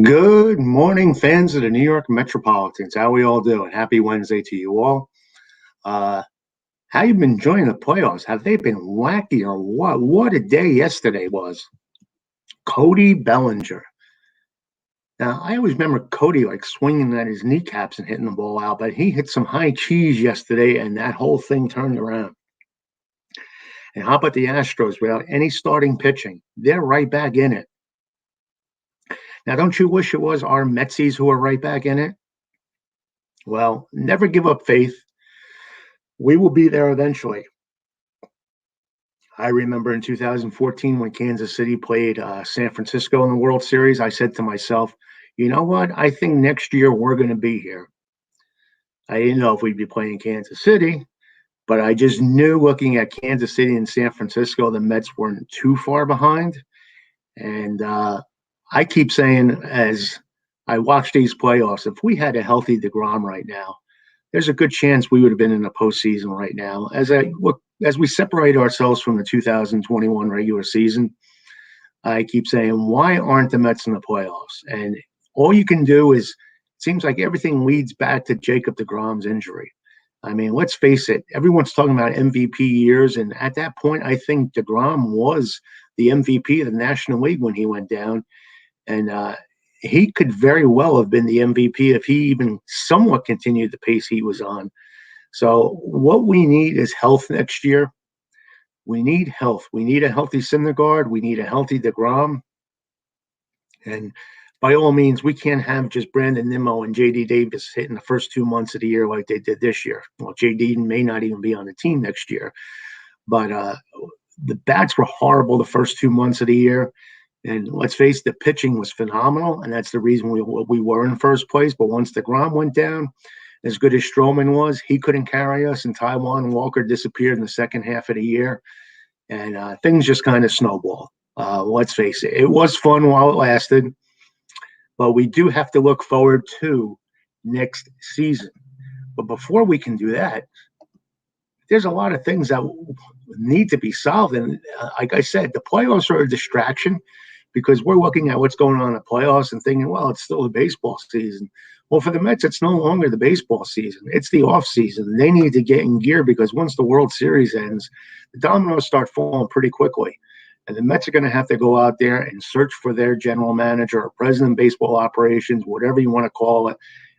Good morning, fans of the New York Metropolitans. How we all doing? Happy Wednesday to you all. Uh, how you been enjoying the playoffs? Have they been wacky or what? What a day yesterday was. Cody Bellinger. Now, I always remember Cody like swinging at his kneecaps and hitting the ball out, but he hit some high cheese yesterday, and that whole thing turned around. And how about the Astros without any starting pitching? They're right back in it. Now, don't you wish it was our Metsies who are right back in it? Well, never give up faith. We will be there eventually. I remember in 2014 when Kansas City played San Francisco in the World Series, I said to myself, you know what? I think next year we're going to be here. I didn't know if we'd be playing Kansas City, but I just knew looking at Kansas City and San Francisco, the Mets weren't too far behind. And I keep saying, as I watch these playoffs, if we had a healthy DeGrom right now, there's a good chance we would have been in the postseason right now. As we separate ourselves from the 2021 regular season, I keep saying, why aren't the Mets in the playoffs? And all you can do is, it seems like everything leads back to Jacob DeGrom's injury. I mean, let's face it, everyone's talking about MVP years. And at that point, I think DeGrom was the MVP of the National League when he went down. And he could very well have been the MVP if he even somewhat continued the pace he was on. So what we need is health next year. We need health. We need a healthy Syndergaard. We need a healthy DeGrom. And by all means, we can't have just Brandon Nimmo and J.D. Davis hitting the first 2 months of the year like they did this year. Well, J.D. may not even be on the team next year. But the bats were horrible the first 2 months of the year. And let's face it, the pitching was phenomenal, and that's the reason we were in first place. But once DeGrom went down, as good as Stroman was, he couldn't carry us, and Taijuan Walker disappeared in the second half of the year, and things just kind of snowballed. Let's face it, it was fun while it lasted, but we do have to look forward to next season. But before we can do that, there's a lot of things that need to be solved. And like I said, the playoffs are a distraction because we're looking at what's going on in the playoffs and thinking, well, it's still the baseball season. Well, for the Mets, it's no longer the baseball season. It's the off season. They need to get in gear because once the World Series ends, the dominoes start falling pretty quickly. And the Mets are going to have to go out there and search for their general manager or president of baseball operations, whatever you want to call it,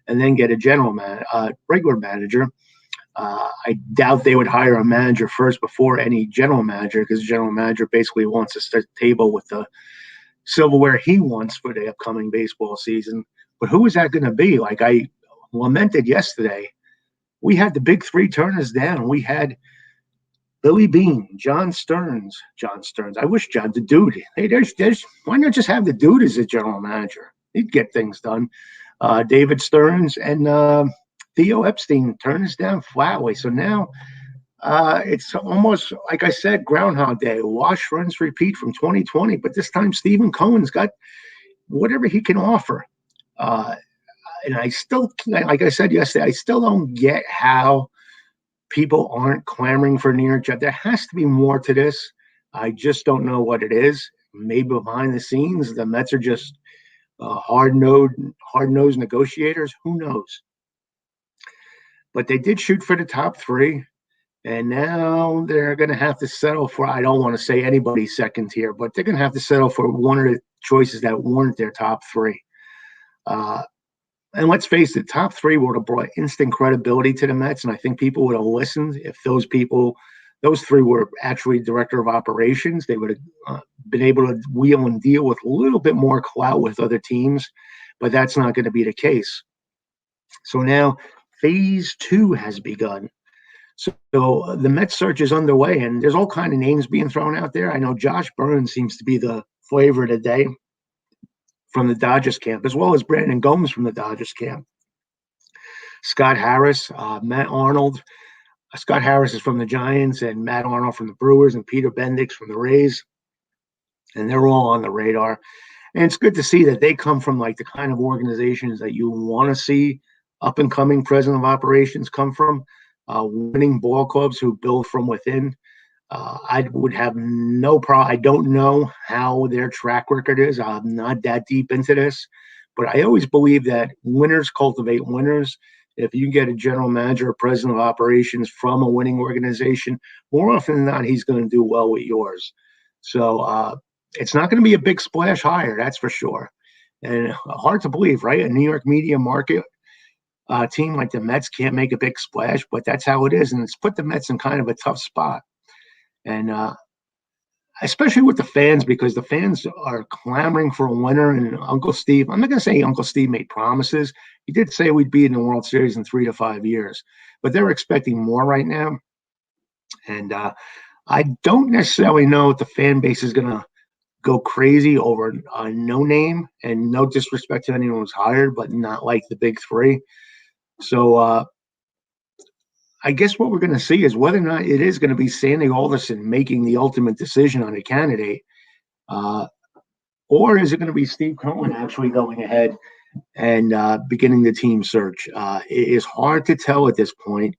and then get a regular manager. I doubt they would hire a manager first before any general manager because the general manager basically wants to set the table with the silverware he wants for the upcoming baseball season. But who is that going to be? Like I lamented yesterday, we had the big three turn us down. We had Billy Beane, John Stearns. I wish John, the dude. Hey, why not just have the dude as a general manager? He'd get things done. David Stearns and Theo Epstein turned us down flatly. So now it's almost, like I said, Groundhog Day. Wash, rinse, repeat from 2020. But this time Stephen Cohen's got whatever he can offer. And I still, like I said yesterday, I still don't get how people aren't clamoring for New York Jets. There has to be more to this. I just don't know what it is. Maybe behind the scenes, the Mets are just hard-nosed negotiators. Who knows? But they did shoot for the top three, and now they're going to have to settle for, I don't want to say anybody's second tier, but they're going to have to settle for one of the choices that weren't their top three. And let's face it, top three would have brought instant credibility to the Mets, and I think people would have listened if those three were actually director of operations. They would have been able to wheel and deal with a little bit more clout with other teams, but that's not going to be the case. So now phase 2 has begun. So the Mets search is underway, and there's all kinds of names being thrown out there. I know Josh Burns seems to be the flavor of the day from the Dodgers camp, as well as Brandon Gomes from the Dodgers camp. Scott Harris, Matt Arnold. Scott Harris is from the Giants, and Matt Arnold from the Brewers, and Peter Bendix from the Rays. And they're all on the radar. And it's good to see that they come from like the kind of organizations that you want to see up-and-coming president of operations come from, winning ball clubs who build from within. I would have no problem. I don't know how their track record is. I'm not that deep into this, But I always believe that winners cultivate winners. If you get a general manager or president of operations from a winning organization, more often than not, he's going to do well with yours. So it's not going to be a big splash hire, that's for sure. And hard to believe, right? A New York media market team like the Mets can't make a big splash, but that's how it is. And it's put the Mets in kind of a tough spot. And especially with the fans, because the fans are clamoring for a winner. And Uncle Steve, I'm not going to say Uncle Steve made promises. He did say we'd be in the World Series in 3 to 5 years, but they're expecting more right now. And I don't necessarily know if the fan base is going to go crazy over a no name, and no disrespect to anyone who's hired, but not like the big three. So I guess what we're going to see is whether or not it is going to be Sandy Alderson making the ultimate decision on a candidate, or is it going to be Steve Cohen actually going ahead and beginning the team search? It is hard to tell at this point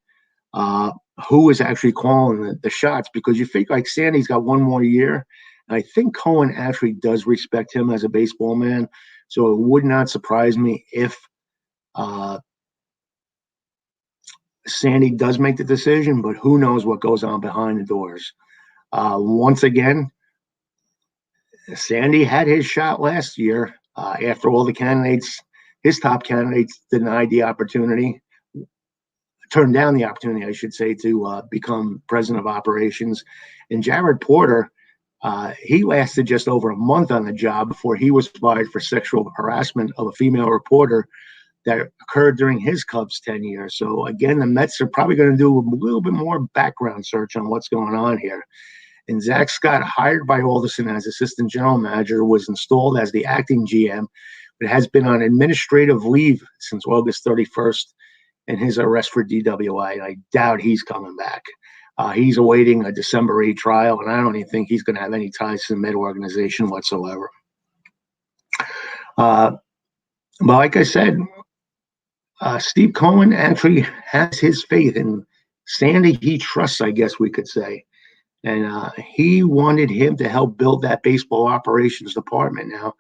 who is actually calling the shots, because you think like Sandy's got one more year. And I think Cohen actually does respect him as a baseball man. So it would not surprise me if Sandy does make the decision, but who knows what goes on behind the doors. Once again, Sandy had his shot last year after all the candidates, his top candidates, turned down the opportunity, I should say, to become president of operations. And Jared Porter, he lasted just over a month on the job before he was fired for sexual harassment of a female reporter that occurred during his Cubs tenure. So again, the Mets are probably going to do a little bit more background search on what's going on here. And Zack Scott, hired by Alderson as assistant general manager, was installed as the acting GM, but has been on administrative leave since August 31st and his arrest for DWI. And I doubt he's coming back. He's awaiting a December 8 trial, and I don't even think he's going to have any ties to the Met organization whatsoever. But like I said, Steve Cohen actually has his faith in Sandy. He trusts, I guess we could say. And he wanted him to help build that baseball operations department. Now,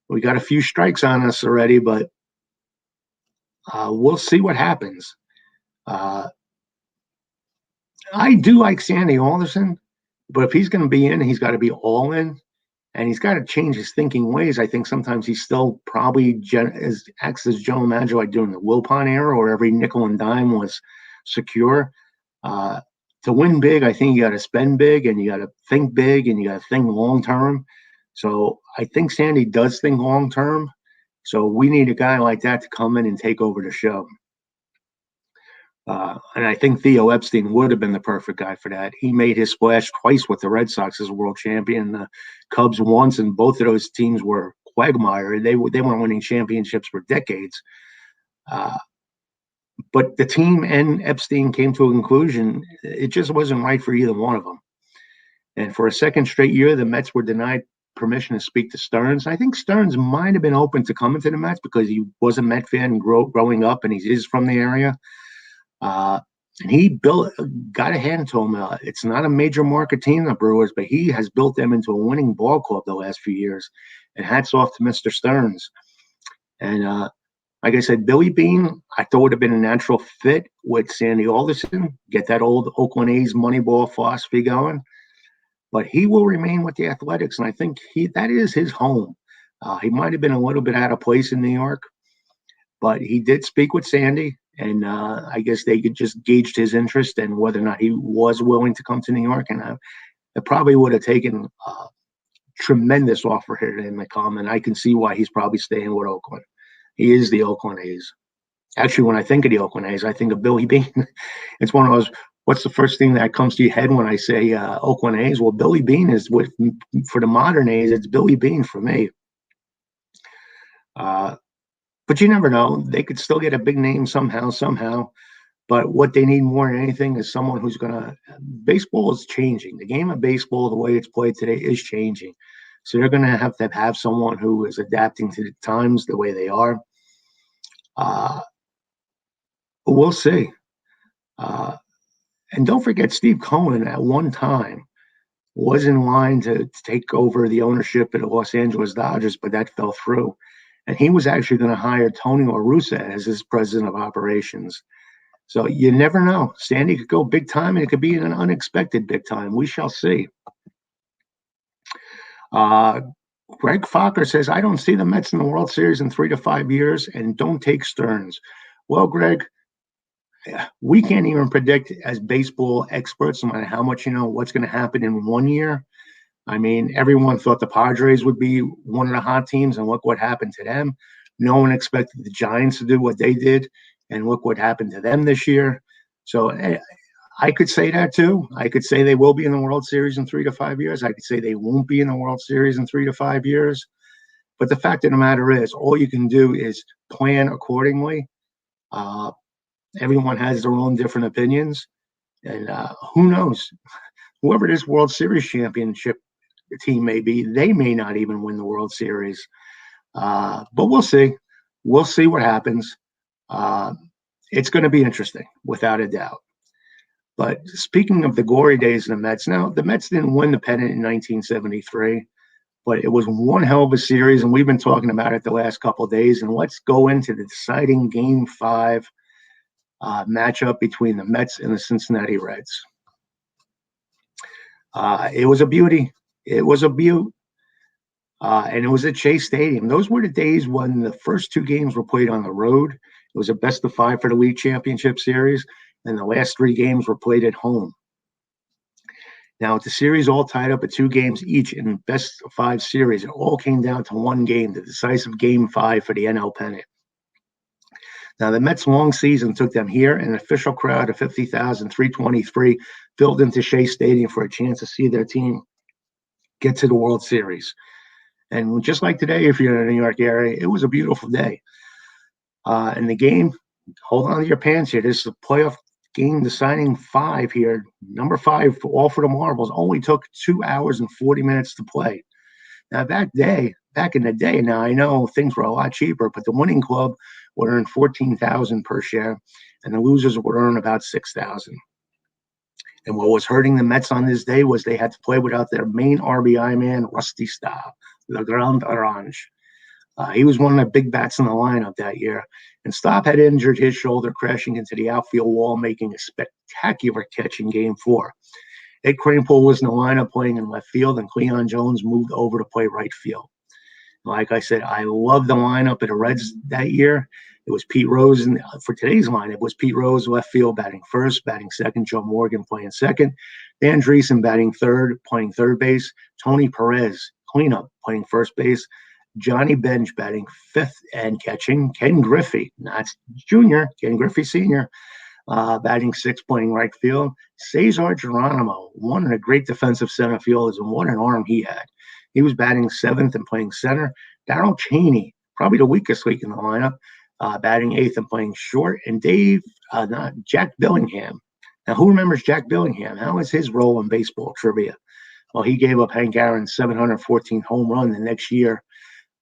we got a few strikes on us already, but we'll see what happens. I do like Sandy Alderson, but if he's going to be in, he's got to be all in. And he's got to change his thinking ways. I think sometimes he's still probably acts as general manager like during the Wilpon era, where every nickel and dime was secure. To win big, I think you got to spend big, and you got to think big, and you got to think long term. So I think Sandy does think long term. So we need a guy like that to come in and take over the show. And I think Theo Epstein would have been the perfect guy for that. He made his splash twice with the Red Sox as world champion, the Cubs once, and both of those teams were quagmire. They weren't winning championships for decades. But the team and Epstein came to a conclusion. It just wasn't right for either one of them. And for a second straight year, the Mets were denied permission to speak to Stearns. I think Stearns might have been open to coming to the Mets because he was a Met fan growing up, and he is from the area. And he got a hand to him. It's not a major market team, the Brewers, but he has built them into a winning ball club the last few years. And hats off to Mr. Stearns. And like I said, Billy Beane, I thought would have been a natural fit with Sandy Alderson, get that old Oakland A's Moneyball philosophy going. But he will remain with the Athletics, and I think that is his home. He might have been a little bit out of place in New York, but he did speak with Sandy. And I guess they could just gauge his interest and whether or not he was willing to come to New York. And it probably would have taken a tremendous offer here in the comment. I can see why he's probably staying with Oakland. He is the Oakland A's. Actually, when I think of the Oakland A's, I think of Billy Beane. It's one of those, what's the first thing that comes to your head when I say Oakland A's? Well, Billy Beane is for the modern A's, it's Billy Beane for me. But you never know. They could still get a big name somehow. But what they need more than anything is someone who's going to – baseball is changing. The game of baseball, the way it's played today, is changing. So they're going to have someone who is adapting to the times the way they are. We'll see. And don't forget, Steve Cohen at one time was in line to take over the ownership of the Los Angeles Dodgers, but that fell through. And he was actually going to hire Tony La Russa as his president of operations. So you never know. Sandy could go big time, and it could be an unexpected big time. We shall see. Greg Fokker says, I don't see the Mets in the World Series in 3 to 5 years, and don't take Stearns. Well, Greg, we can't even predict as baseball experts, no matter how much you know, what's going to happen in 1 year. I mean, everyone thought the Padres would be one of the hot teams, and look what happened to them. No one expected the Giants to do what they did, and look what happened to them this year. So I could say that too. I could say they will be in the World Series in 3 to 5 years. I could say they won't be in the World Series in 3 to 5 years. But the fact of the matter is, all you can do is plan accordingly. Everyone has their own different opinions. And who knows? Whoever this World Series championship team may be, they may not even win the World Series. But we'll see. We'll see what happens. It's going to be interesting, without a doubt. But speaking of the glory days of the Mets, now the Mets didn't win the pennant in 1973, but it was one hell of a series, and we've been talking about it the last couple of days. And let's go into the deciding Game 5 matchup between the Mets and the Cincinnati Reds. It was a beauty. It was a beaut. And it was at Shea Stadium. Those were the days when the first 2 games were played on the road. It was a best of 5 for the league championship series, and the last 3 games were played at home. Now, the series all tied up at 2 games each in best of 5 series. It all came down to 1 game, the decisive Game 5 for the NL pennant. Now, the Mets' long season took them here, and an official crowd of 50,323 filled into Shea Stadium for a chance to see their team get to the World Series. And just like today, if you're in the New York area, it was a beautiful day. And the game, hold on to your pants here. This is a playoff game deciding 5 here. Number 5, all for the marbles, only took 2 hours and 40 minutes to play. Now, back in the day, now I know things were a lot cheaper, but the winning club would earn $14,000 per share, and the losers would earn about $6,000. And what was hurting the Mets on this day was they had to play without their main RBI man, Rusty Staub, the Grand Orange. He was one of the big bats in the lineup that year. And Staub had injured his shoulder, crashing into the outfield wall, making a spectacular catch in Game 4. Ed Kranepool was in the lineup playing in left field, and Cleon Jones moved over to play right field. Like I said, I love the lineup of the Reds that year. It was Pete Rose, and for today's lineup, it was Pete Rose left field batting first, batting second, Joe Morgan playing second, Dan Dreesen batting third, playing third base, Tony Perez cleanup playing first base, Johnny Bench batting fifth and catching, Ken Griffey, not junior, Ken Griffey senior, batting sixth, playing right field, Cesar Geronimo, one of the great defensive center fielders, and what an arm he had. He was batting seventh and playing center. Darrell Chaney, probably the weakest link in the lineup, batting eighth and playing short. And Jack Billingham. Now, who remembers Jack Billingham? How was his role in baseball trivia? Well, he gave up Hank Aaron's 714 home run the next year.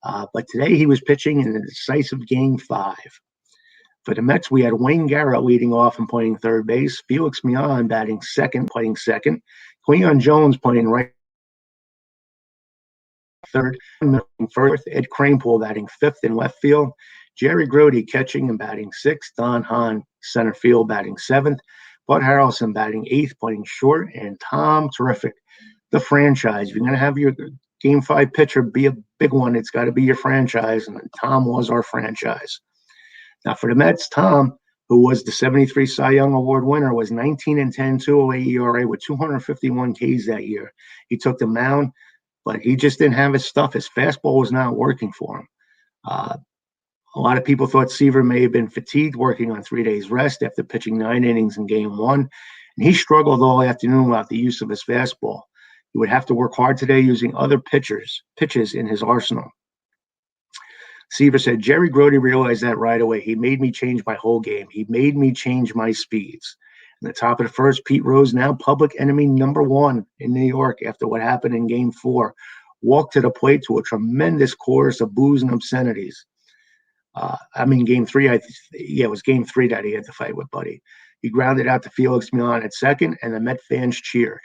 But today he was pitching in the decisive Game 5. For the Mets, we had Wayne Garrett leading off and playing third base, Felix Meon batting second, playing second, Cleon Jones playing right third, first, Ed Kranepool batting fifth in left field, Jerry Grody catching and batting sixth, Don Hahn center field batting seventh, Bud Harrelson batting eighth, playing short, and Tom Terrific, the franchise. If you're going to have your Game 5 pitcher be a big one, it's got to be your franchise, and Tom was our franchise. Now, for the Mets, Tom, who was the 73 Cy Young Award winner, was 19-10, 2.08 ERA with 251 Ks that year. He took the mound, but he just didn't have his stuff. His fastball was not working for him. A lot of people thought Seaver may have been fatigued working on 3 days rest after pitching 9 innings in Game 1. And he struggled all afternoon without the use of his fastball. He would have to work hard today using other pitches in his arsenal. Seaver said, Jerry Grody realized that right away. He made me change my whole game. He made me change my speeds. In the top of the first, Pete Rose, now public enemy number 1 in New York after what happened in Game 4, walked to the plate to a tremendous chorus of boos and obscenities. Game 3, it was Game 3 that he had to fight with Buddy. He grounded out to Felix Meon at second, and the Met fans cheered.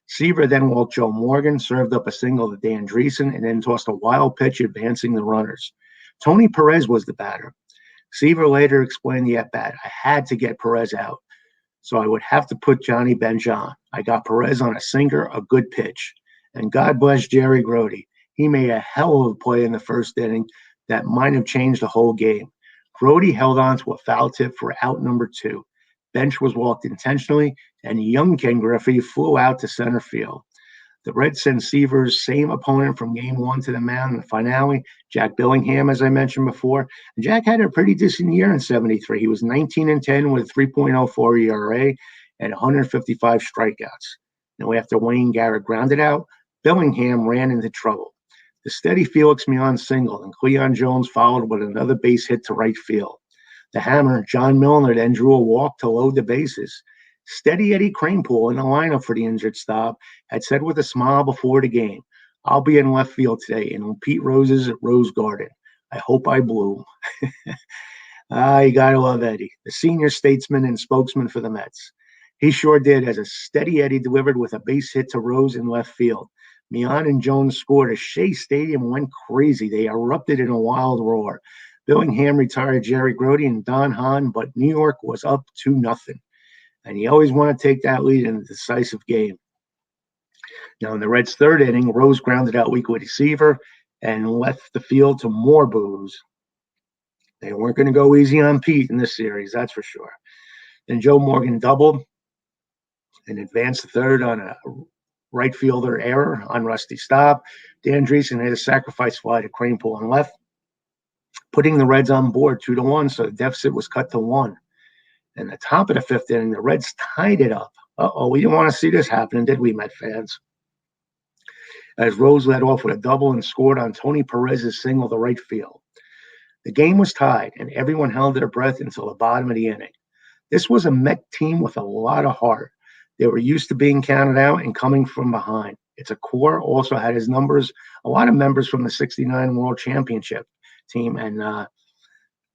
Seaver then walked Joe Morgan, served up a single to Dan Dreesen, and then tossed a wild pitch advancing the runners. Tony Perez was the batter. Seaver later explained the at-bat. I had to get Perez out, so I would have to put Johnny Bench on. I got Perez on a sinker, a good pitch. And God bless Jerry Grody. He made a hell of a play in the first inning that might have changed the whole game. Grody held on to a foul tip for out number 2. Bench was walked intentionally, and young Ken Griffey flew out to center field. The Reds sent Seaver's same opponent from game 1 to the mound in the finale, Jack Billingham, as I mentioned before. And Jack had a pretty decent year in 73. He was 19-10 with a 3.04 ERA and 155 strikeouts. Now, after Wayne Garrett grounded out, Billingham ran into trouble. The steady Felix Meon singled, and Cleon Jones followed with another base hit to right field. The hammer, John Milner, then drew a walk to load the bases. Steady Eddie Kranepool in the lineup for the injured stop had said with a smile before the game, I'll be in left field today in Pete Rose's Rose Garden. I hope I bloom. You gotta love Eddie, the senior statesman and spokesman for the Mets. He sure did, as a steady Eddie delivered with a base hit to Rose in left field. Meon and Jones scored as Shea Stadium went crazy. They erupted in a wild roar. Billingham retired Jerry Grody and Don Hahn, but New York was up 2-0. And you always want to take that lead in a decisive game. Now, in the Reds' third inning, Rose grounded out weak with Seaver and left the field to more boos. They weren't going to go easy on Pete in this series, that's for sure. Then Joe Morgan doubled and advanced the third on a right fielder error on Rusty stop. Dan Dreesen hit a sacrifice fly to Kranepool on left, putting the Reds on board 2-1, so the deficit was cut to 1. And the top of the fifth inning, the Reds tied it up. We didn't want to see this happening, did we, Met fans? As Rose led off with a double and scored on Tony Perez's single to right field. The game was tied, and everyone held their breath until the bottom of the inning. This was a Met team with a lot of heart. They were used to being counted out and coming from behind. Its core also had his numbers, a lot of members from the '69 World Championship team, and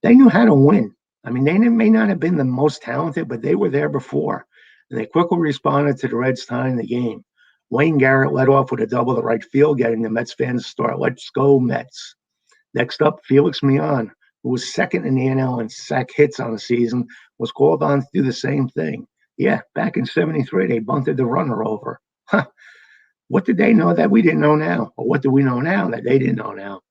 they knew how to win. I mean, they may not have been the most talented, but they were there before, and they quickly responded to the Reds tying the game. Wayne Garrett led off with a double to right field, getting the Mets fans to start, "Let's go Mets." Next up, Felix Meon, who was second in the NL in sack hits on the season, was called on to do the same thing. Yeah, back in 73, they bunted the runner over. What did they know that we didn't know now? Or what do we know now that they didn't know now?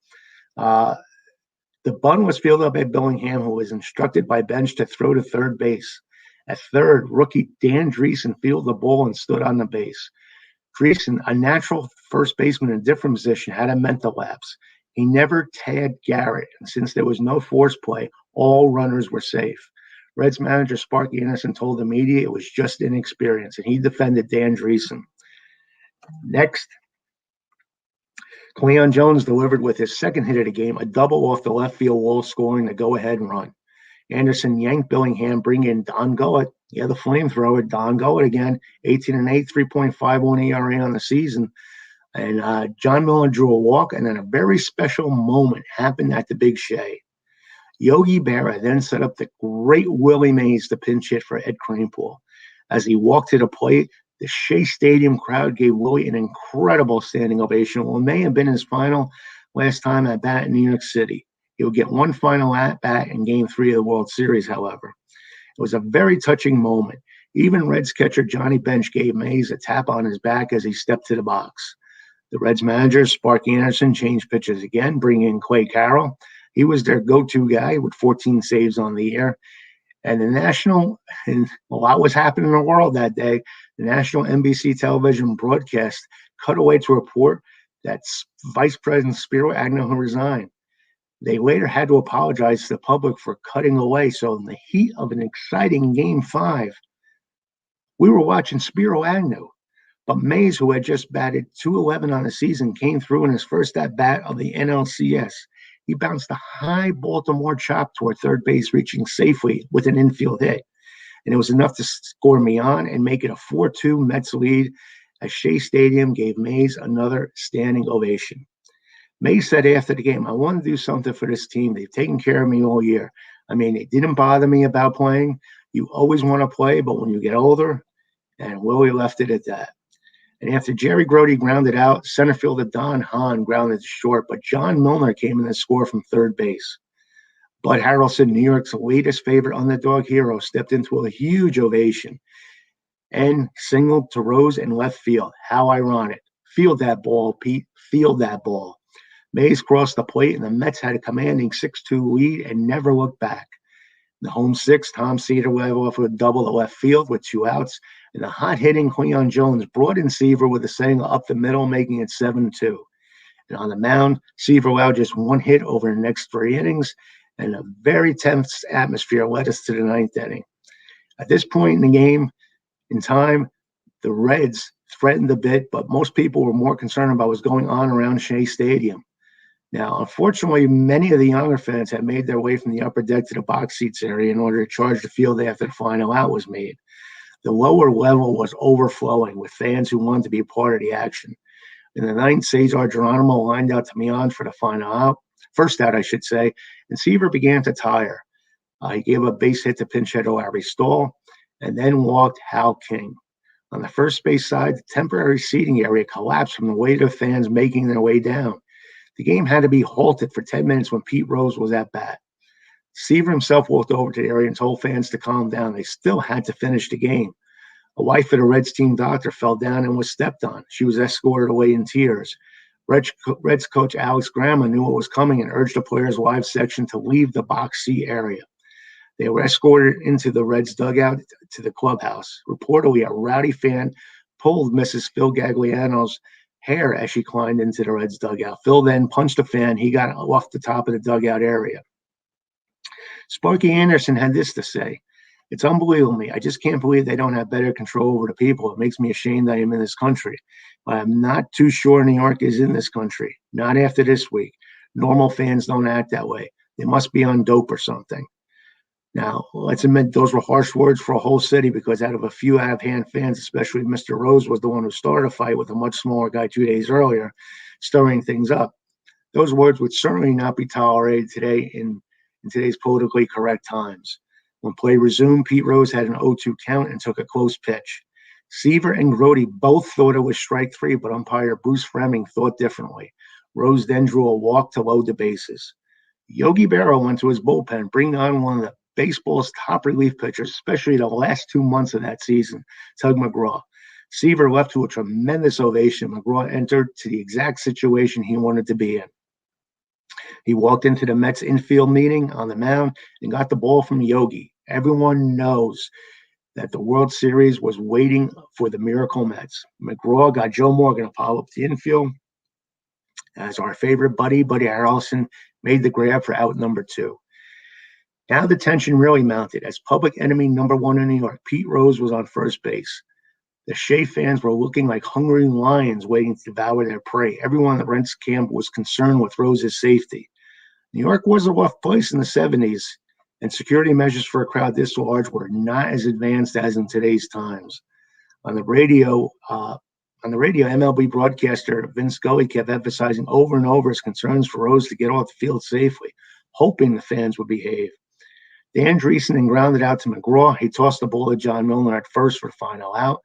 The bunt was fielded up by Billingham, who was instructed by Bench to throw to third base. At third, rookie Dan Dreesen fielded the ball and stood on the base. Dreesen, a natural first baseman in a different position, had a mental lapse. He never tagged Garrett, and since there was no force play, all runners were safe. Reds manager Sparky Anderson told the media it was just inexperience, and he defended Dan Dreesen. Next, Cleon Jones delivered with his second hit of the game, a double off the left field wall, scoring the go-ahead run. Anderson yanked Billingham, bringing in Don Gullett. Yeah, the flamethrower, Don Gullett again, 18-8, 3.51 ERA on the season. And John Milner drew a walk, and then a very special moment happened at the Big Shea. Yogi Berra then set up the great Willie Mays to pinch hit for Ed Kranepool. As he walked to the plate, the Shea Stadium crowd gave Willie an incredible standing ovation. Well, it may have been his final last time at bat in New York City. He would get one final at bat in Game 3 of the World Series, however. It was a very touching moment. Even Reds catcher Johnny Bench gave Mays a tap on his back as he stepped to the box. The Reds manager, Sparky Anderson, changed pitchers again, bringing in Clay Carroll. He was their go-to guy with 14 saves on the year. And and a lot was happening in the world that day. The national NBC television broadcast cut away to report that Vice President Spiro Agnew resigned. They later had to apologize to the public for cutting away. So in the heat of an exciting Game 5, we were watching Spiro Agnew. But Mays, who had just batted .211 on the season, came through in his first at-bat of the NLCS. He bounced a high Baltimore chop toward third base, reaching safely with an infield hit. And it was enough to score Meon and make it a 4-2 Mets lead as Shea Stadium gave Mays another standing ovation. Mays said after the game, "I want to do something for this team. They've taken care of me all year. I mean, it didn't bother me about playing. You always want to play, but when you get older," and Willie left it at that. And after Jerry Grody grounded out, center fielder Don Hahn grounded to short, but John Milner came in to score from third base. Bud Harrelson, New York's latest favorite underdog hero, stepped into a huge ovation and singled to Rose in left field. How ironic. Field that ball, Pete. Field that ball. Mays crossed the plate, and the Mets had a commanding 6-2 lead and never looked back. In the home sixth, Tom Seaver led off with a double to left field with 2 outs, and the hot-hitting Cleon Jones brought in Seaver with a single up the middle, making it 7-2. And on the mound, Seaver allowed just 1 hit over the next 3 innings, and a very tense atmosphere led us to the 9th inning. At this point in the game, in time, the Reds threatened a bit, but most people were more concerned about what was going on around Shea Stadium. Now, unfortunately, many of the younger fans had made their way from the upper deck to the box seats area in order to charge the field after the final out was made. The lower level was overflowing with fans who wanted to be a part of the action. In the 9th, Cesar Geronimo lined out to Meon for the final out, first out, I should say, and Seaver began to tire. He gave a base hit to pinch hitter Larry Stahl, and then walked Hal King. On the first base side, the temporary seating area collapsed from the weight of fans making their way down. The game had to be halted for 10 minutes when Pete Rose was at bat. Seaver himself walked over to the area and told fans to calm down. They still had to finish the game. A wife of the Reds team doctor fell down and was stepped on. She was escorted away in tears. Reds coach Alex Grandma knew what was coming and urged the players' wives section to leave the box seat area. They were escorted into the Reds dugout to the clubhouse. Reportedly, a rowdy fan pulled Mrs. Phil Gagliano's hair as she climbed into the Reds dugout. Phil then punched a fan. He got off the top of the dugout area. Sparky Anderson had this to say: "It's unbelievable to me. I just can't believe they don't have better control over the people. It makes me ashamed I am in this country. But I'm not too sure New York is in this country. Not after this week. Normal fans don't act that way. They must be on dope or something." Now, let's admit those were harsh words for a whole city, because out of a few out-of-hand fans, especially Mr. Rose was the one who started a fight with a much smaller guy 2 days earlier, stirring things up. Those words would certainly not be tolerated today in today's politically correct times. When play resumed, Pete Rose had an 0-2 count and took a close pitch. Seaver and Grody both thought it was strike 3, but umpire Bruce Fleming thought differently. Rose then drew a walk to load the bases. Yogi Berra went to his bullpen, bringing on one of the baseball's top relief pitchers, especially the last 2 months of that season, Tug McGraw. Seaver left to a tremendous ovation. McGraw entered to the exact situation he wanted to be in. He walked into the Mets infield meeting on the mound and got the ball from Yogi. Everyone knows that the World Series was waiting for the Miracle Mets. McGraw got Joe Morgan to follow up the infield as our favorite Buddy Harrelson made the grab for out number 2. Now the tension really mounted as public enemy number 1 in New York. Pete Rose was on first base. The Shea fans were looking like hungry lions waiting to devour their prey. Everyone at Rents camp was concerned with Rose's safety. New York was a rough place in the 70s, and security measures for a crowd this large were not as advanced as in today's times. On the radio, MLB broadcaster Vince Scully kept emphasizing over and over his concerns for Rose to get off the field safely, hoping the fans would behave. Dan Dreesen then grounded out to McGraw. He tossed the ball to John Milner at first for the final out.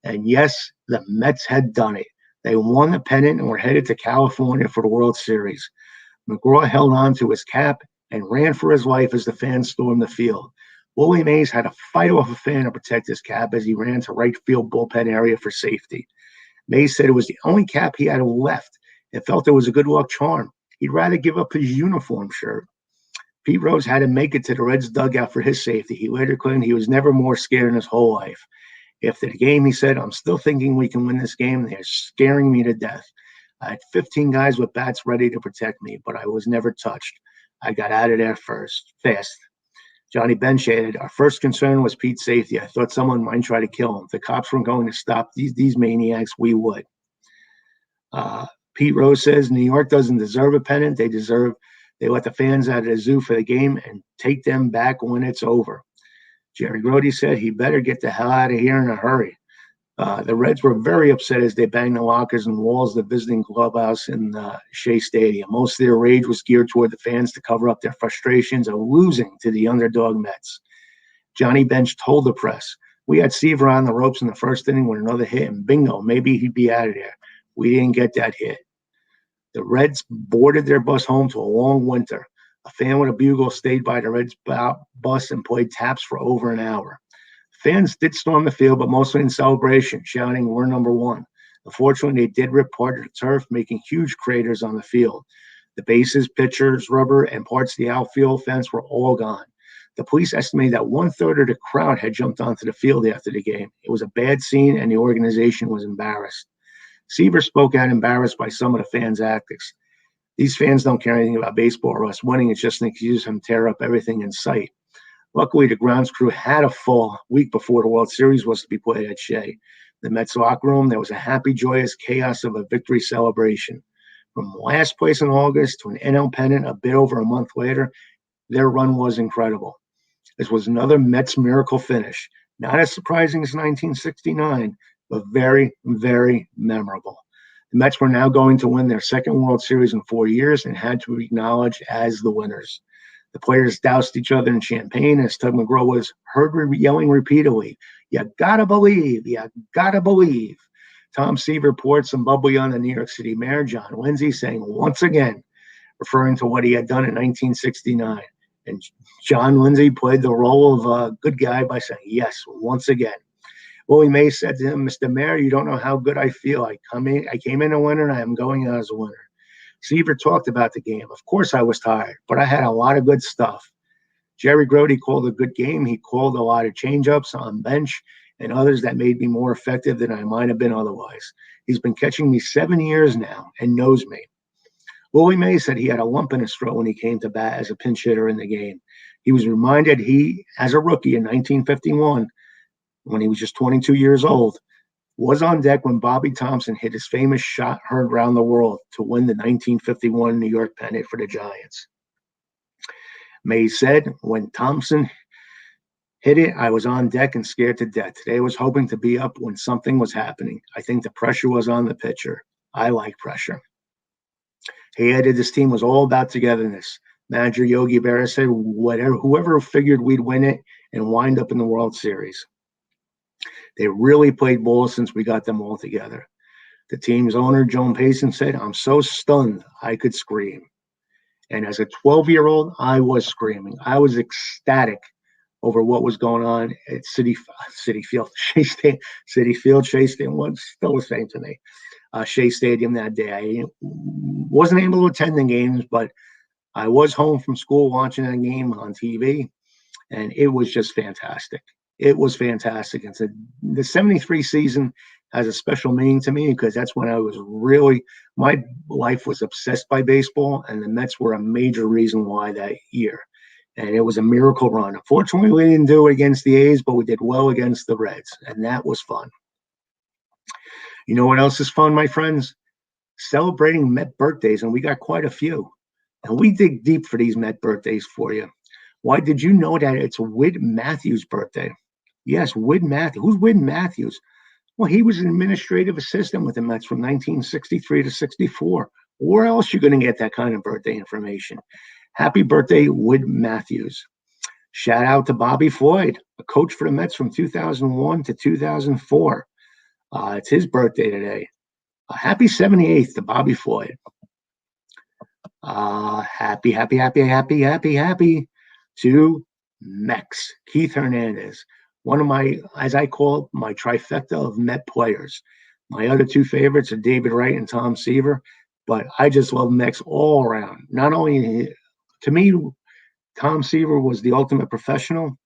And yes, the Mets had done it. They won the pennant and were headed to California for the World Series. McGraw held on to his cap and ran for his life as the fans stormed the field. Willie Mays had to fight off a fan to protect his cap as he ran to right field bullpen area for safety. Mays said it was the only cap he had left and felt it was a good luck charm. He'd rather give up his uniform shirt. Pete Rose had to make it to the Reds dugout for his safety. He later claimed he was never more scared in his whole life. After the game, he said, "I'm still thinking we can win this game. They're scaring me to death. I had 15 guys with bats ready to protect me, but I was never touched. I got out of there fast." Johnny Bench added, "Our first concern was Pete's safety. I thought someone might try to kill him. If the cops weren't going to stop these maniacs, we would." Pete Rose says New York doesn't deserve a pennant. They let the fans out of the zoo for the game and take them back when it's over. Jerry Grody said he better get the hell out of here in a hurry. The Reds were very upset as they banged the lockers and walls of the visiting clubhouse in Shea Stadium. Most of their rage was geared toward the fans to cover up their frustrations of losing to the underdog Mets. Johnny Bench told the press, We had Seaver on the ropes in the first inning with another hit, and bingo, maybe he'd be out of there. We didn't get that hit. The Reds boarded their bus home to a long winter. A fan with a bugle stayed by the Reds bus and played taps for over an hour. Fans did storm the field, but mostly in celebration, shouting, "We're number one." Unfortunately, they did rip part of the turf, making huge craters on the field. The bases, pitchers, rubber, and parts of the outfield fence were all gone. The police estimated that 1/3 of the crowd had jumped onto the field after the game. It was a bad scene, and the organization was embarrassed. Seaver spoke out embarrassed by some of the fans' tactics. These fans don't care anything about baseball or us winning. It's just an excuse to tear up everything in sight. Luckily, the grounds crew had a full week before the World Series was to be played at Shea. The Mets locker room, there was a happy, joyous chaos of a victory celebration. From last place in August to an NL pennant a bit over a month later, their run was incredible. This was another Mets miracle finish. Not as surprising as 1969, but very, very memorable. The Mets were now going to win their second World Series in 4 years and had to be acknowledged as the winners. The players doused each other in champagne as Tug McGraw was heard yelling repeatedly, "You gotta believe, you gotta believe." Tom Seaver poured some bubbly on the New York City mayor, John Lindsay, saying once again, referring to what he had done in 1969. And John Lindsay played the role of a good guy by saying, "Yes, once again." Willie Mays said to him, "Mr. Mayor, you don't know how good I feel. I came in a winner, and I am going out as a winner." Seaver talked about the game. "Of course I was tired, but I had a lot of good stuff." Jerry Grody called a good game. He called a lot of changeups on bench and others that made me more effective than I might have been otherwise. He's been catching me 7 years now and knows me. Willie Mays said he had a lump in his throat when he came to bat as a pinch hitter in the game. He was reminded he, as a rookie in 1951, when he was just 22 years old, was on deck when Bobby Thompson hit his famous shot heard around the world to win the 1951 New York pennant for the Giants. Mays said, "When Thompson hit it, I was on deck and scared to death. Today I was hoping to be up when something was happening. I think the pressure was on the pitcher. I like pressure." He added this team was all about togetherness. Manager Yogi Berra said, whoever figured we'd win it and wind up in the World Series. They really played ball since we got them all together. The team's owner, Joan Payson, said, "I'm so stunned I could scream." And as a 12-year-old, I was screaming. I was ecstatic over what was going on at City Field, Shea Stadium was still the same to me. Shea Stadium that day. I wasn't able to attend the games, but I was home from school watching that game on TV, and it was just fantastic. It was fantastic. And so the 73 season has a special meaning to me because that's when I was really, my life was obsessed by baseball, and the Mets were a major reason why that year. And it was a miracle run. Unfortunately, we didn't do it against the A's, but we did well against the Reds, and that was fun. You know what else is fun, my friends? Celebrating Met birthdays, and we got quite a few. And we dig deep for these Met birthdays for you. Why did you know that it's Whit Matthews' birthday? Yes, Whit Matthews. Who's Whit Matthews? Well, he was an administrative assistant with the Mets from 1963 to 64. Where else are you going to get that kind of birthday information? Happy birthday, Whit Matthews. Shout out to Bobby Floyd, a coach for the Mets from 2001 to 2004. It's his birthday today. Happy 78th to Bobby Floyd. Happy to Mex, Keith Hernandez. One of my, as I call my trifecta of Met players. My other two favorites are David Wright and Tom Seaver, but I just love Mex all around. Not only, to me, Tom Seaver was the ultimate professional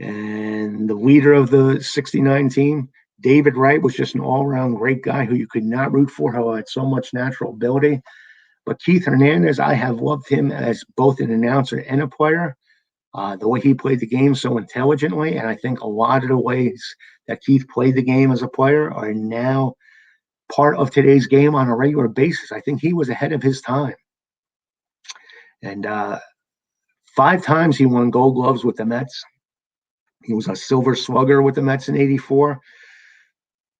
and the leader of the 69 team. David Wright was just an all-around great guy who you could not root for, who had so much natural ability. But Keith Hernandez, I have loved him as both an announcer and a player. The way he played the game so intelligently, and I think a lot of the ways that Keith played the game as a player are now part of today's game on a regular basis. I think he was ahead of his time. And 5 times he won Gold Gloves with the Mets. He was a Silver Slugger with the Mets in '84.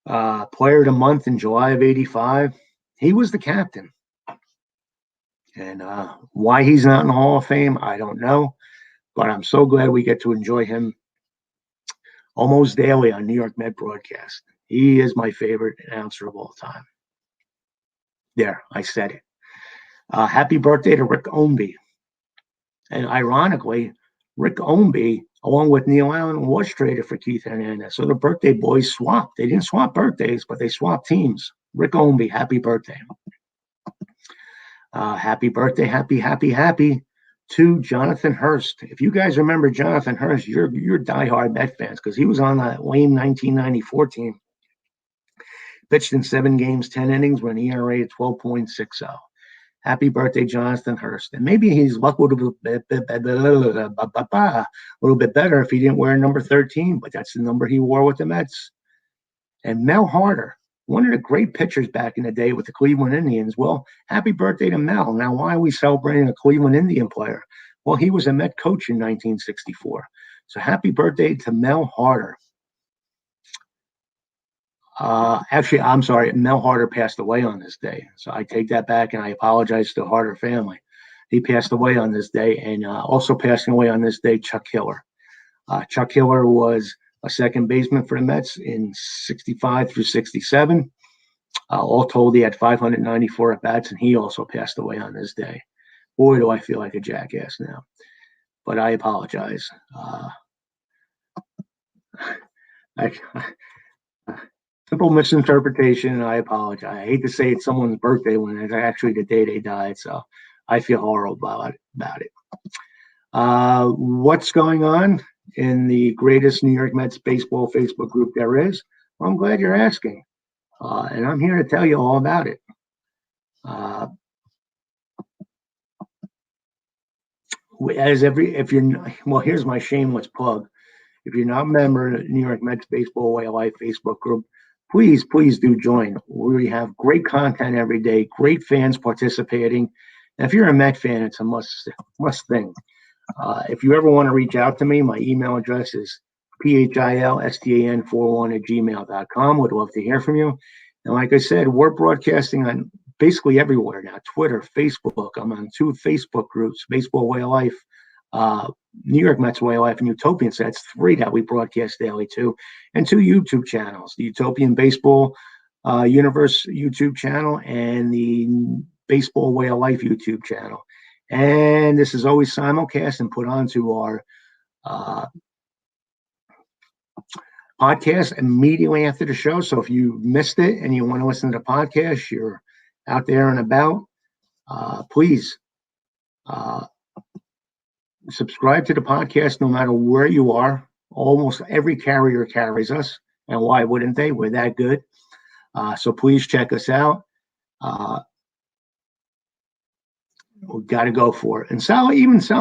Player of the Month in July of '85. He was the captain. And why he's not in the Hall of Fame, I don't know. But I'm so glad we get to enjoy him almost daily on New York Met broadcast. He is my favorite announcer of all time. There, I said it. Happy birthday to Rick Ownby. And ironically, Rick Ownby, along with Neil Allen, was traded for Keith Hernandez. So the birthday boys swapped. They didn't swap birthdays, but they swapped teams. Rick Ownby, happy birthday. Happy birthday, happy to Jonathan Hurst. If you guys remember Jonathan Hurst, you're diehard Met fans because he was on that lame 1994 team. Pitched in 7 games, 10 innings, with an ERA of 12.60. Happy birthday, Jonathan Hurst. And maybe his luck would have been a little bit better if he didn't wear number 13, but that's the number he wore with the Mets. And Mel Harder, one of the great pitchers back in the day with the Cleveland Indians. Well, happy birthday to Mel. Now, why are we celebrating a Cleveland Indian player? Well, he was a Met coach in 1964. So happy birthday to Mel Harder. Actually, I'm sorry, Mel Harder passed away on this day. So I take that back and I apologize to the Harder family. He passed away on this day, and also passing away on this day, Chuck Hiller. Chuck Hiller was a second baseman for the Mets in 65 through 67. All told, he had 594 at-bats, and he also passed away on this day. Boy, do I feel like a jackass now. But I apologize. Simple misinterpretation, I apologize. I hate to say it's someone's birthday when it's actually the day they died, so I feel horrible about it. What's going on in the greatest New York Mets baseball Facebook group there is? Well, I'm glad you're asking, and I'm here to tell you all about it. Here's my shameless plug. If you're not a member of the New York Mets Baseball Way of Life Facebook group, please do join. We have great content every day, great fans participating. And if you're a Met fan, it's a must thing. If you ever want to reach out to me, my email address is philstan41@gmail.com. Would love to hear from you. And like I said, we're broadcasting on basically everywhere now: Twitter, Facebook. I'm on 2 Facebook groups: Baseball Way of Life, New York Mets Way of Life, and Utopian. So that's 3 that we broadcast daily to, and 2 YouTube channels: the Utopian Baseball Universe YouTube channel and the Baseball Way of Life YouTube channel. And this is always simulcast and put onto our podcast immediately after the show. So if you missed it and you want to listen to the podcast, you're out there and about, please subscribe to the podcast no matter where you are. Almost every carrier carries us, and why wouldn't they? We're that good. So please check us out. We've got to go for it. And Sal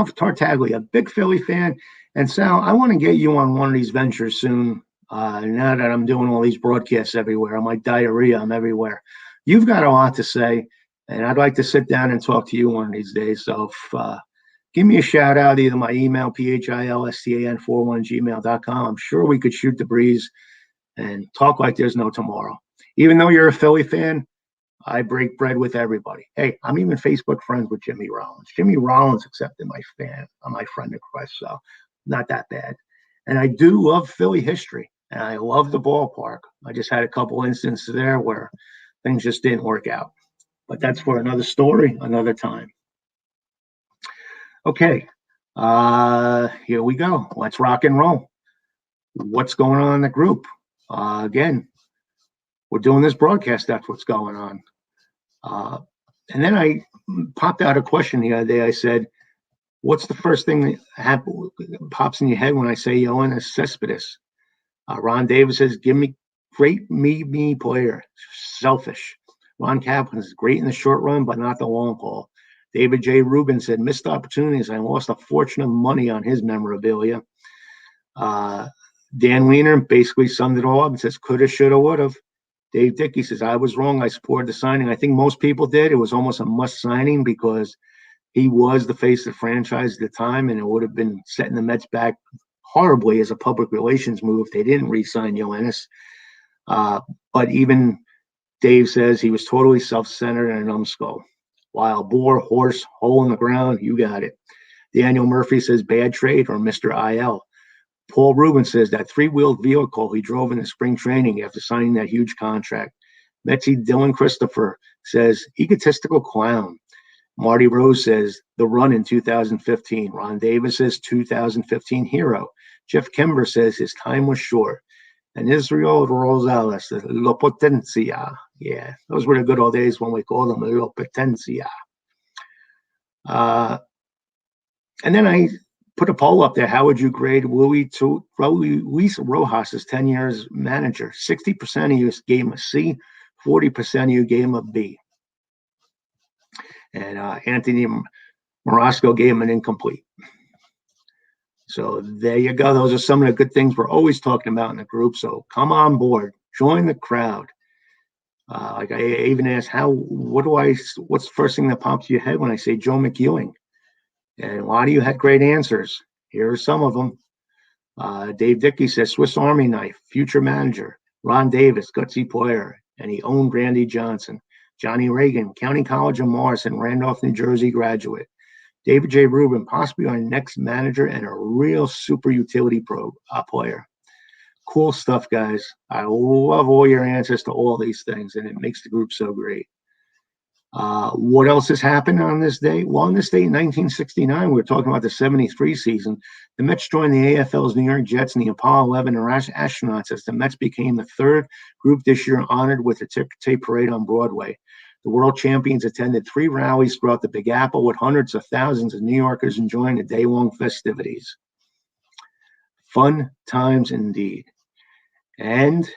Tartaglia, a big Philly fan. And Sal, I want to get you on one of these ventures soon. Now that I'm doing all these broadcasts everywhere, I'm like diarrhea, I'm everywhere. You've got a lot to say, and I'd like to sit down and talk to you one of these days. So give me a shout out, either my email, philstan41@gmail.com. I'm sure we could shoot the breeze and talk like there's no tomorrow. Even though you're a Philly fan, I break bread with everybody. Hey, I'm even Facebook friends with Jimmy Rollins. Jimmy Rollins accepted my friend request, so not that bad. And I do love Philly history, and I love the ballpark. I just had a couple instances there where things just didn't work out. But that's for another story, another time. Okay, here we go. Let's rock and roll. What's going on in the group? Again, we're doing this broadcast. That's what's going on. And then I popped out a question the other day. I said, what's the first thing that pops in your head when I say Yoenis Cespedes? Ron Davis says, give me great me player. Selfish. Ron Kaplan is great in the short run, but not the long haul. David J. Rubin said, missed opportunities. I lost a fortune of money on his memorabilia. Dan Wiener basically summed it all up and says, coulda, shoulda, would've. Dave Dickey says, I was wrong. I supported the signing. I think most people did. It was almost a must signing because he was the face of the franchise at the time, and it would have been setting the Mets back horribly as a public relations move if they didn't re-sign Yoenis. But even Dave says he was totally self-centered and a numbskull. Wild boar, horse, hole in the ground, you got it. Daniel Murphy says bad trade or Mr. IL. Paul Rubin says that three-wheeled vehicle he drove in the spring training after signing that huge contract. Metsy Dylan Christopher says egotistical clown. Marty Rose says the run in 2015. Ron Davis says 2015 hero. Jeff Kember says his time was short. And Israel Rosales says La Potencia. Yeah, those were the good old days when we called them La Potencia. And then I put a poll up there. How would you grade Luis Rojas' 10 years manager? 60% of you gave him a C, 40% of you gave him a B. And Anthony Morosco gave him an incomplete. So there you go. Those are some of the good things we're always talking about in the group. So come on board, join the crowd. Like I even asked, what's the first thing that pops to your head when I say Joe McEwing? And a lot of you had great answers. Here are some of them. Dave Dickey says Swiss Army knife, future manager. Ron Davis, gutsy player, and he owned Randy Johnson. Johnny Reagan, County College of Morrison, Randolph, New Jersey graduate. David J. Rubin, possibly our next manager and a real super utility player. Cool stuff, guys. I love all your answers to all these things, and it makes the group so great. What else has happened on this day? Well, on this day in 1969, we were talking about the 73 season. The Mets joined the AFL's New York Jets and the Apollo 11 astronauts as the Mets became the third group this year honored with a ticker tape parade on Broadway. The world champions attended 3 rallies throughout the Big Apple with hundreds of thousands of New Yorkers enjoying the day-long festivities. Fun times indeed. And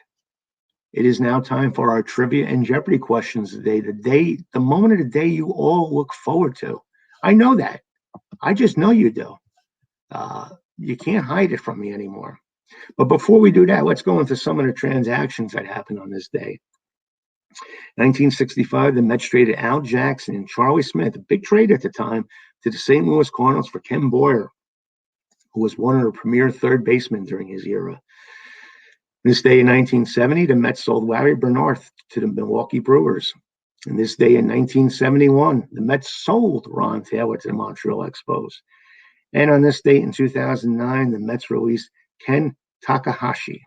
it is now time for our trivia and Jeopardy questions today. The moment of the day you all look forward to. I know that. I just know you do. You can't hide it from me anymore. But before we do that, let's go into some of the transactions that happened on this day. 1965, the Mets traded Al Jackson and Charlie Smith, a big trade at the time, to the St. Louis Cardinals for Ken Boyer, who was one of the premier third basemen during his era. This day in 1970, the Mets sold Larry Bernard to the Milwaukee Brewers. And this day in 1971, the Mets sold Ron Taylor to the Montreal Expos. And on this date in 2009, the Mets released Ken Takahashi.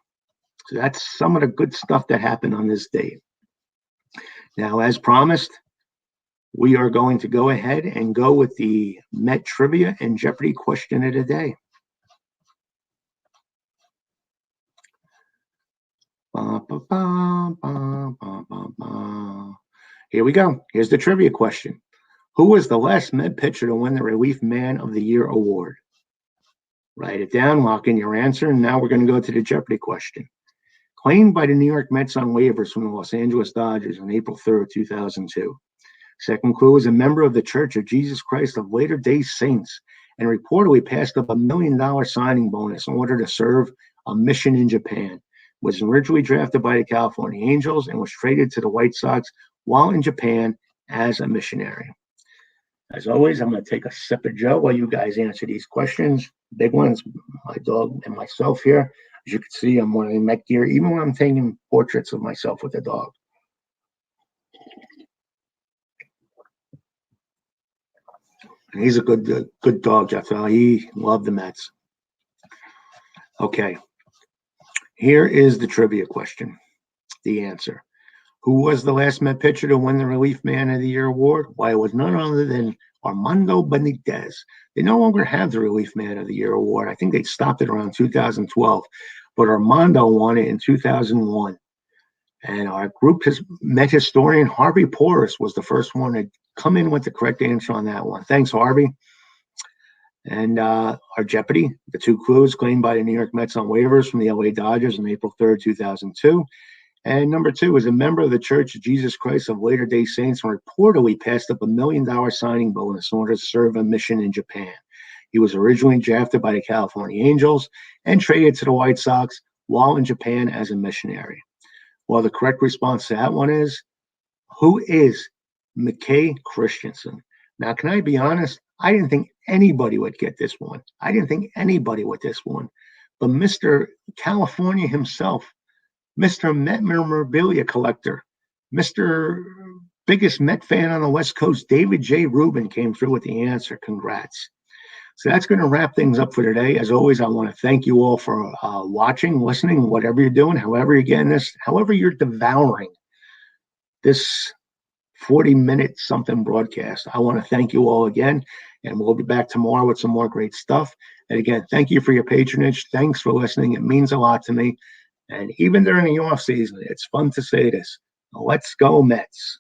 So that's some of the good stuff that happened on this date. Now, as promised, we are going to go ahead and go with the Met Trivia and Jeopardy question of the day. Here we go. Here's the trivia question. Who was the last Met pitcher to win the Relief Man of the Year award? Write it down, lock in your answer, and now we're going to go to the Jeopardy question. Claimed by the New York Mets on waivers from the Los Angeles Dodgers on April 3rd, 2002. Second clue is a member of the Church of Jesus Christ of Latter-day Saints and reportedly passed up $1 million signing bonus in order to serve a mission in Japan. Was originally drafted by the California Angels and was traded to the White Sox while in Japan as a missionary. As always, I'm going to take a sip of Joe while you guys answer these questions. Big ones, my dog and myself here. As you can see, I'm wearing Met gear, even when I'm taking portraits of myself with the dog. And he's a good dog, Jeff. He loved the Mets. Okay. Here is the trivia question. The answer. Who was the last Met pitcher to win the Relief Man of the Year award? Why, it was none other than Armando Benitez. They no longer have the Relief Man of the Year award. I think they stopped it around 2012, but Armando won it in 2001. And our group Met historian Harvey Porras was the first one to come in with the correct answer on that one. Thanks, Harvey. And our Jeopardy, the 2 clues claimed by the New York Mets on waivers from the LA Dodgers on April 3rd, 2002. And number 2 is a member of the Church of Jesus Christ of Latter-day Saints and reportedly passed up $1 million signing bonus in order to serve a mission in Japan. He was originally drafted by the California Angels and traded to the White Sox while in Japan as a missionary. Well, the correct response to that one is, who is McKay Christensen? Now, can I be honest? I didn't think anybody would get this one. But Mr. California himself, Mr. Met memorabilia collector, Mr. biggest Met fan on the West Coast, David J. Rubin, came through with the answer. Congrats. So that's going to wrap things up for today. As always, I want to thank you all for watching, listening, whatever you're doing, however you're getting this, however you're devouring this 40-minute something broadcast. I want to thank you all again, and we'll be back tomorrow with some more great stuff. And again, thank you for your patronage. Thanks for listening. It means a lot to me. And even during the off season, it's fun to say this. Let's go Mets.